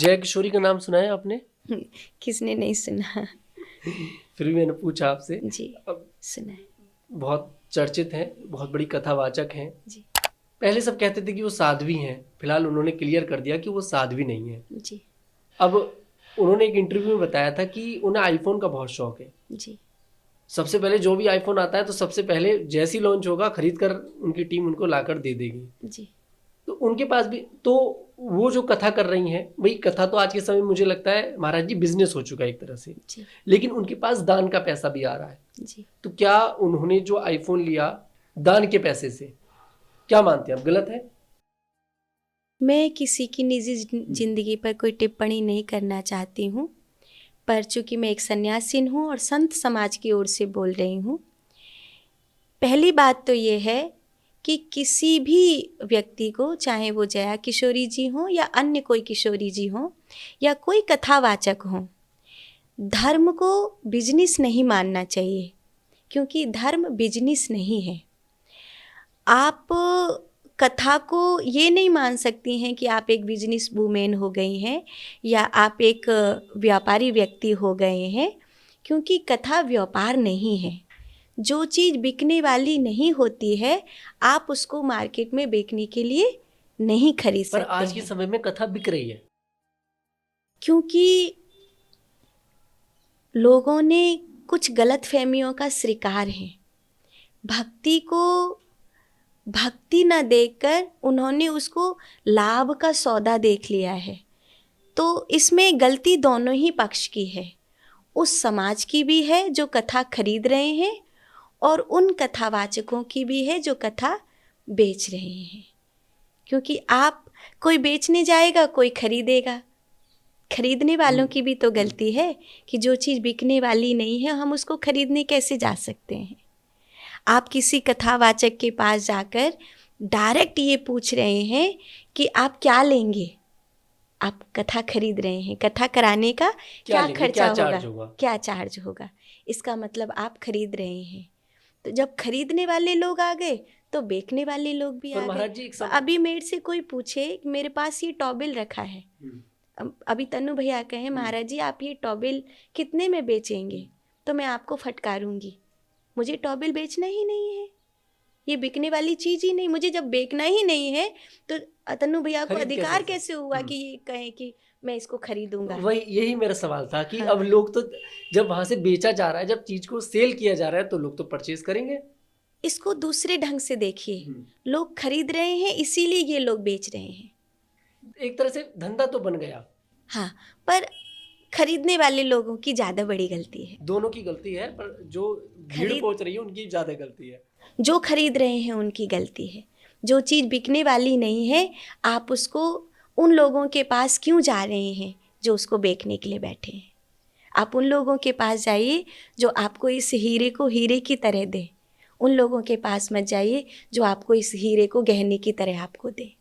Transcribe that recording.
जय किशोरी का नाम सुना है आपने? किसने नहीं सुना। फिर भी मैंने पूछा आपसे। जी अब सुना है। बहुत चर्चित हैं, बहुत बड़ी कथावाचक हैं। जी पहले सब कहते थे कि वो साध्वी हैं, फिलहाल उन्होंने क्लियर कर दिया कि वो साध्वी नहीं है। जी अब उन्होंने एक इंटरव्यू में बताया था कि उन्हें आईफोन का बहुत शौक है। जी सबसे पहले जो भी आईफोन आता है तो सबसे पहले जैसी लॉन्च होगा खरीद कर उनकी टीम उनको लाकर दे देगी। जी तो उनके पास भी तो वो जो कथा कर रही हैं, वही कथा तो आज के समय में मुझे लगता है महाराज जी बिजनेस हो चुका है एक तरह से। जी लेकिन उनके पास दान का पैसा भी आ रहा है। जी। तो क्या उन्होंने जो आईफोन लिया दान के पैसे से, क्या मानते हैं आप, गलत है? मैं किसी की निजी जिंदगी पर कोई टिप्पणी नहीं करना चाहती हूँ, पर चूंकि मैं एक सन्यासीन हूँ और संत समाज की ओर से बोल रही हूँ। पहली बात तो ये है कि किसी भी व्यक्ति को, चाहे वो जया किशोरी जी हों या अन्य कोई किशोरी जी हों या कोई कथावाचक हों, धर्म को बिजनेस नहीं मानना चाहिए, क्योंकि धर्म बिजनेस नहीं है। आप कथा को ये नहीं मान सकती हैं कि आप एक बिजनेस वूमेन हो गई हैं या आप एक व्यापारी व्यक्ति हो गए हैं, क्योंकि कथा व्यापार नहीं है। जो चीज़ बिकने वाली नहीं होती है आप उसको मार्केट में बेचने के लिए नहीं खरीद पर सकते आज के हैं, समय में कथा बिक रही है। क्योंकि लोगों ने कुछ गलत फहमियों का शिकार हैं। भक्ति को भक्ति न देखकर उन्होंने उसको लाभ का सौदा देख लिया है। तो इसमें गलती दोनों ही पक्ष की है, उस समाज की भी है जो कथा खरीद रहे हैं और उन कथावाचकों की भी है जो कथा बेच रहे हैं। क्योंकि आप, कोई बेचने जाएगा कोई खरीदेगा, खरीदने वालों की भी तो गलती है कि जो चीज़ बिकने वाली नहीं है हम उसको खरीदने कैसे जा सकते हैं। आप किसी कथावाचक के पास जाकर डायरेक्ट ये पूछ रहे हैं कि आप क्या लेंगे। आप कथा खरीद रहे हैं, कथा कराने का क्या लेंगे, खर्चा क्या होगा, चार्ज होगा? क्या चार्ज होगा, इसका मतलब आप खरीद रहे हैं। तो जब खरीदने वाले लोग आ गए तो बेचने वाले लोग भी पर आ गए। महाराज जी अभी मेरे से कोई पूछे, मेरे पास ये टॉबिल रखा है, अभी तन्नू भैया कहे महाराज जी आप ये टॉबिल कितने में बेचेंगे, तो मैं आपको फटकारूंगी। मुझे टॉबिल बेचना ही नहीं है, ये बिकने वाली चीज़ ही नहीं। मुझे जब बेचना ही नहीं है तो तन्नू भैया को खरीद अधिकार कैसे कैसे हुआ कि ये कहें कि मैं इसको खरीदूंगा। वही यही मेरा सवाल था कि अब हाँ, लोग तो जब वहां से बेचा जा रहा है, जब चीज को सेल किया जा रहा है तो लोग तो परचेज करेंगे। इसको दूसरे ढंग से देखिए, लोग खरीद रहे हैं इसीलिए ये लोग बेच रहे हैं। एक तरह से धंधा तो बन गया। हाँ, पर खरीदने वाले लोगों की ज़्यादा बड़ी गलती है। दोनों की गलती है, पर जो भीड़ खरीद पहुंच रही है उनकी ज्यादा गलती है। जो खरीद रहे हैं उनकी गलती है। जो चीज़ बिकने वाली नहीं है आप उसको, उन लोगों के पास क्यों जा रहे हैं जो उसको बेचने के लिए बैठे हैं। आप उन लोगों के पास जाइए जो आपको इस हीरे को हीरे की तरह दे। उन लोगों के पास मत जाइए जो आपको इस हीरे को गहने की तरह आपको दे।